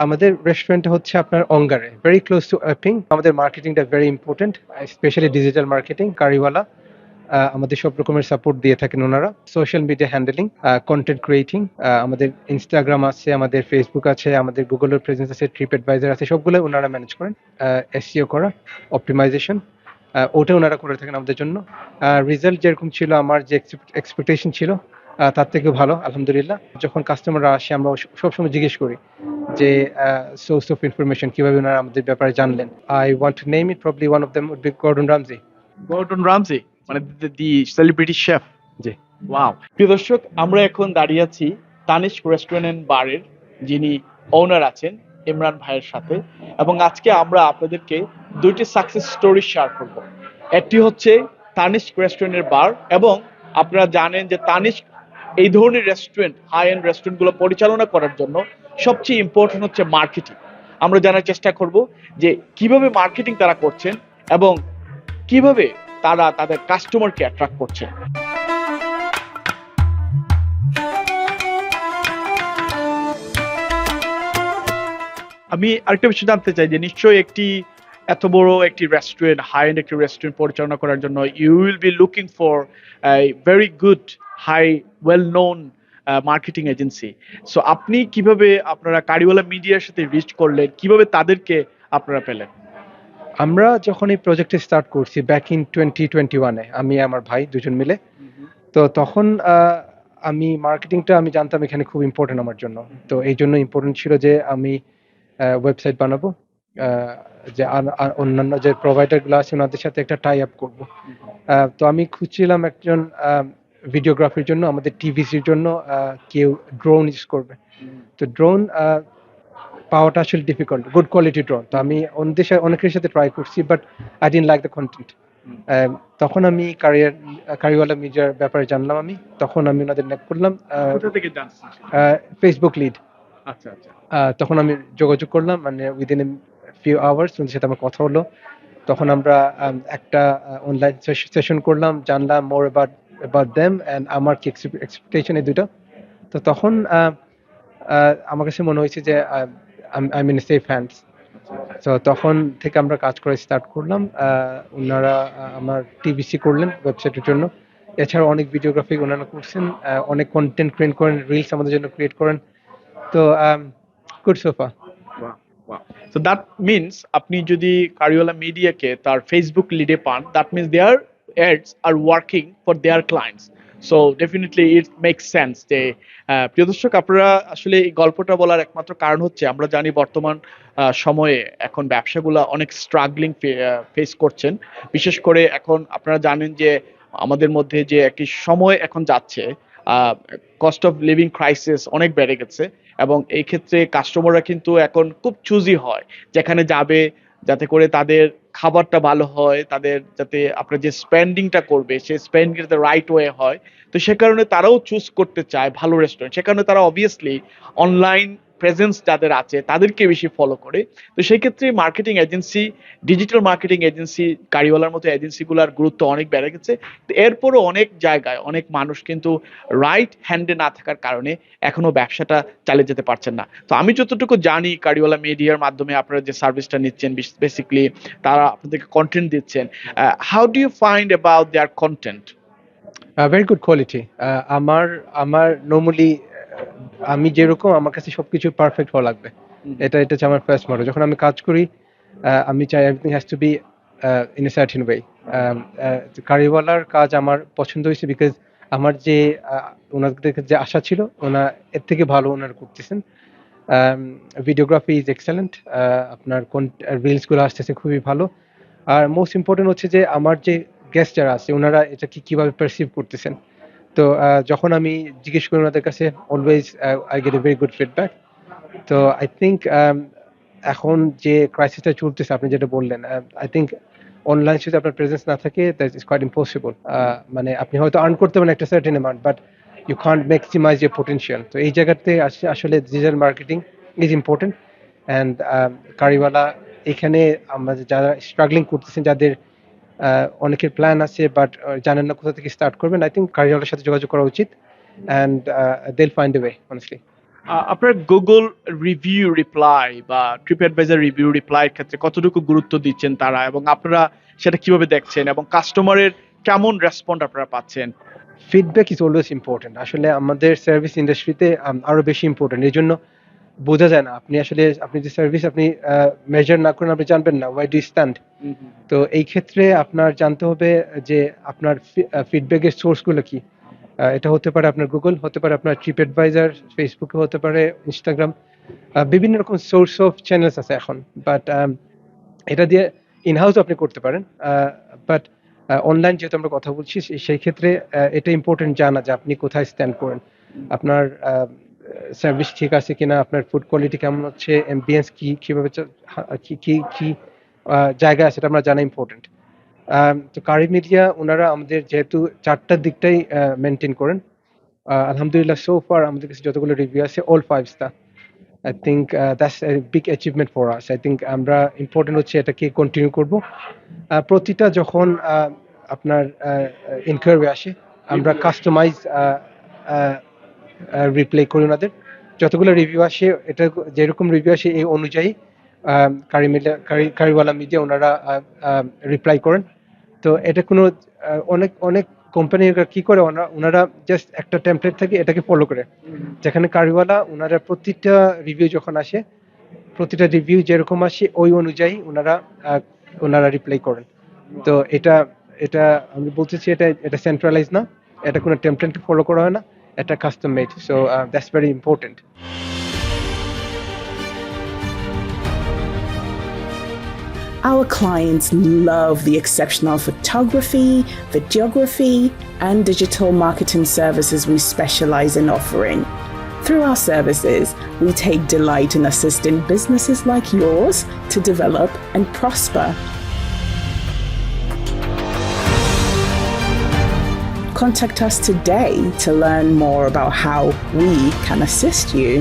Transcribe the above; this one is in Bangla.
আমাদের রেস্টুরেন্টটা হচ্ছে আপনার অঙ্গারে, ভেরি ক্লোজ টু অ্যাপিং। আমাদের মার্কেটিংটা very important, specially digital marketing. Kariwala আমাদের সব রকমের সাপোর্ট দিয়ে থাকেন ওনারা। Social media handling, content creating, আমাদের ইনস্টাগ্রাম আছে, আমাদের ফেসবুক আছে, আমাদের গুগলের প্রেজেন্স আছে, ট্রিপ অ্যাডভাইজার আছে, সবগুলো ওনারা ম্যানেজ করেন। এসইও করা, অপটিমাইজেশন, ওটা ওনারা করে থাকেন আমাদের জন্য। রেজাল্ট যেরকম ছিল, আমার যে এক্সপেকটেশন ছিল তার থেকেও ভালো আলহামদুলিল্লাহ। যখন কাস্টমাররা আসে আমরা সবসময় জিজ্ঞেস করি যে সোর্স অফ ইনফরমেশন কিভাবে ওনারা আমাদের ব্যাপারে জানলেন। I want to name it, probably one of them would be Gordon Ramsay. Gordon Ramsay, মানে দি সেলিব্রিটি শেফ। জি। ওয়াও। প্রিয় দর্শক, আমরা এখন দাঁড়িয়ে আছি তানিস্ক রেস্টুরেন্ট এন্ড বারের যিনি ওনার আছেন ইমরান ভাইয়ের সাথে, এবং আজকে আমরা আপনাদেরকে দুইটি সাকসেস স্টোরি শেয়ার করব। একটি হচ্ছে তানিস্ক রেস্টুরেন্টের বার, এবং আপনারা জানেন যে তানিস্ক এই ধরনের রেস্টুরেন্ট, হাই এন্ড রেস্টুরেন্টগুলো পরিচালনা করার জন্য সবচেয়ে ইম্পর্টেন্ট হচ্ছে মার্কেটিং। আমরা জানার চেষ্টা করব যে কিভাবে মার্কেটিং তারা করছেন এবং কিভাবে তারা তাদের কাস্টমারকে অ্যাট্রাক্ট করছে। আমি আরেকটা বিষয় জানতে চাই যে নিশ্চয়ই একটি এত বড় একটি রেস্টুরেন্ট, হাই এন্ড একটি রেস্টুরেন্ট পরিচালনা করার জন্য you will be looking for very good high well known marketing agency. So আপনি কিভাবে আপনারা কারিওয়ালা মিডিয়ার সাথে রিচ করলেন, কিভাবে তাদেরকে আপনারা পেলেন? আমরা যখন এই প্রজেক্টে স্টার্ট করছি ব্যাক ইন 2021-এ, আমি আমার ভাই দুজন মিলে, তো তখন আমি মার্কেটিংটা আমি জানতাম এখানে খুব ইম্পর্টেন্ট আমার জন্য। তো এই জন্য ইম্পর্টেন্ট ছিল যে আমি ওয়েবসাইট বানাবো, যে অন্যান্য যে প্রোভাইডারগুলো আছে ওনাদের সাথে একটা টাই আপ করবো। তো আমি খুঁজছিলাম একজন ভিডিওগ্রাফির জন্য, আমাদের টিভিসির জন্য কেউ ড্রোন ইউজ করবে। তো ড্রোন পাওয়াটা আসলে ডিফিকাল্ট, গুড কোয়ালিটি ড্রোন। তো আমি অনেকের সাথে ট্রাই করছি, but I didn't like the content. তখন আমি কারিওয়ালা মিডিয়ার ব্যাপারে জানলাম। আমি তখন আমি ওনাদের নেট করলাম, কোথা থেকে জানছেন? Facebook lead. আচ্ছা আচ্ছা। তখন আমি যোগাযোগ করলাম, মানে উইদিন এ ফিউ আওয়ার্স ওনাদের সাথে আমার কথা হলো। তখন আমরা একটা অনলাইন সেশন করলাম, জানলাম মোর অ্যাবাউট দেম অ্যান্ড আমার কি এক্সপেকটেশন, এই দুটো। তো তখন আমার কাছে মনে হয়েছে যে আই মিন সেফ হ্যান্ডস। তো তখন থেকে আমরা কাজ করে স্টার্ট করলাম। ওনারা আমার টিভিসি করলেন ওয়েবসাইটের জন্য। এছাড়া অনেক ভিডিওগ্রাফি ওনারা করছেন, অনেক কন্টেন্ট ক্রিয়েট করেন, রিলস আমাদের জন্য ক্রিয়েট করেন। তো গুড সোফা। সো দ্যাট মিনস আপনি যদি কারিওয়ালা মিডিয়াকে তার ফেসবুক লিডে পান, that means their ads are working for their clients. So definitely it makes sense যে প্রিয় দর্শক, আপনারা আসলে এই গল্পটা বলার একমাত্র কারণ হচ্ছে আমরা জানি বর্তমান সময়ে এখন ব্যবসাগুলো অনেক স্ট্রাগলিং ফেস করছেন। বিশেষ করে এখন আপনারা জানেন যে আমাদের মধ্যে যে একটি সময় এখন যাচ্ছে, কস্ট অফ লিভিং ক্রাইসিস অনেক বেড়ে গেছে, এবং এই ক্ষেত্রে কাস্টমাররা কিন্তু এখন খুব চুজি হয় যেখানে যাবে, যাতে করে তাদের খাবারটা ভালো হয়, তাদের যাতে আপনার যে স্পেন্ডিংটা করবে সেই স্পেন্ডিং যাতে রাইট ওয়ে হয়। তো সে কারণে তারাও চুজ করতে চায় ভালো রেস্টুরেন্ট, সে কারণে তারা অবভিয়াসলি অনলাইন প্রেজেন্স যাদের আছে তাদেরকে বেশি ফলো করে। তো সেই ক্ষেত্রে marketing agency, digital marketing agency, গাড়িওয়ালার মতো এজেন্সিগুলোর গুরুত্ব অনেক বেড়ে গেছে। তো এরপরও অনেক জায়গায় অনেক মানুষ কিন্তু রাইট হ্যান্ডে না থাকার কারণে এখনো ব্যবসাটা চালিয়ে যেতে পারছেন না। তো আমি যতটুকু জানি কারিওয়ালা মিডিয়ার মাধ্যমে আপনারা যে সার্ভিসটা নিচ্ছেন, বেসিক্যালি তারা আপনাদেরকে কন্টেন্ট দিচ্ছেন। How do you find about their content? Very good quality. আমার আমার নর্মালি আমি যেরকম, আমার কাছে সবকিছু পারফেক্ট হওয়া লাগবে। এটা হচ্ছে আমার ফার্স্ট মটো। যখন আমি কাজ করি আমি চাই everything has to be in a certain way. কারিওয়ালার কাজ আমার পছন্দ হয়েছে বিকজ আমার যে ওনাদের যে আশা ছিল, এর থেকে ভালো ওনারা করতেছেন। ভিডিওগ্রাফি ইজ এক্সেলেন্ট, আপনার রিলসগুলো আসতেছে খুবই ভালো। আর মোস্ট ইম্পর্টেন্ট হচ্ছে যে আমার যে গেস্ট যারা আছে ওনারা এটাকে কিভাবে পারসিভ করতেছেন। তো যখন আমি জিজ্ঞেস করি ওনাদের কাছে, always I get a very good feedback. তো আই থিঙ্ক এখন যে ক্রাইসিসটা চলতেছে, আপনি যেটা বললেন, আই থিঙ্ক অনলাইন যদি আপনার প্রেজেন্স না থাকে, দ্যাট ইজ কোয়াইট ইম্পসিবল। মানে আপনি হয়তো আর্ন করতে পারেন একটা certain amount, but you can't maximise your potential. তো এই জায়গাতে আসলে digital marketing is important. And Kariwala এখানে আমরা যারা স্ট্রাগলিং করতেছেন, যাদের অনেকের প্ল্যান আছে বাট জানেন না কোথা থেকে স্টার্ট করবেন, আই থিঙ্ক কারিওয়ালার সাথে যোগাযোগ করা উচিত, and they'll find a way, honestly. আপনার গুগল রিভিউ রিপ্লাই বা ট্রিপ অ্যাডভাইজার রিভিউ রিপ্লাইয়ের ক্ষেত্রে কতটুকু গুরুত্ব দিচ্ছেন তারা, এবং আপনারা সেটা কিভাবে দেখছেন, এবং কাস্টমারের কেমন রেসপন্ড আপনারা পাচ্ছেন? Feedback is always important. আসলে আমাদের সার্ভিস ইন্ডাস্ট্রিতে আরো বেশি ইম্পর্টেন্ট। এই জন্য বোঝা যায় না, আপনি আসলে আপনি যে সার্ভিস আপনি মেজার না করেন আপনি জানবেন না ওয়াই ডু স্ট্যান্ড। তো এই ক্ষেত্রে আপনার জানতে হবে যে আপনার ফিডব্যাকের সোর্সগুলো কি। এটা হতে পারে আপনার গুগল, হতে পারে আপনার ট্রিপ অ্যাডভাইজার, ফেসবুকে হতে পারে, ইনস্টাগ্রাম, বিভিন্ন রকম সোর্স অফ চ্যানেলস আছে এখন। বাট এটা দিয়ে ইনহাউস আপনি করতে পারেন। বাট অনলাইন যেহেতু আমরা কথা বলছি সেই ক্ষেত্রে এটা ইম্পর্টেন্ট জানা যে আপনি কোথায় স্ট্যান্ড করেন, আপনার সার্ভিস ঠিক আছে কিনা, আপনার ফুড কোয়ালিটি কেমন হচ্ছে, এমবিয়েন্স কি, কিভাবে কি কি কি জায়গা আছে, এটা আমরা জানা ইম্পর্টেন্ট। তো কারি মিডিয়া ওনারা আমাদের যেহেতু চারটার দিকটাই মেনটেন করেন, আলহামদুলিল্লাহ সো ফার আমাদের কাছে যতগুলো রিভিউ আছে all 5 star. I think that's a big achievement for us. I think আমরা ইম্পর্টেন্ট হচ্ছে এটাকে কন্টিনিউ করব। প্রতিটা যখন আপনার ইনকোয়ারি আসে আমরা কাস্টমাইজ রিপ্লাই করি ওনাদের। যতগুলো রিভিউ আসে এটা যেরকম রিভিউ আসে এই অনুযায়ী কারিওয়ালা মিডিয়া ওনারা রিপ্লাই করেন। তো এটা কোনো অনেক অনেক কোম্পানি কি করে ওনারা জাস্ট একটা টেমপ্লেট থাকে এটাকে ফলো করে, যেখানে কারিওয়ালা ওনারা প্রতিটা রিভিউ যখন আসে প্রতিটা রিভিউ যেরকম আসে ওই অনুযায়ী ওনারা রিপ্লাই করেন। তো এটা এটা আমি বলতেছি এটা এটা সেন্ট্রালাইজ না, এটা কোনো টেমপ্লেট ফলো করা হয় না, এটা custom made. So that's very important. Our clients love the exceptional photography, videography, and digital marketing services we specialize in offering. Through our services, we take delight in assisting businesses like yours to develop and prosper. Contact us today to learn more about how we can assist you.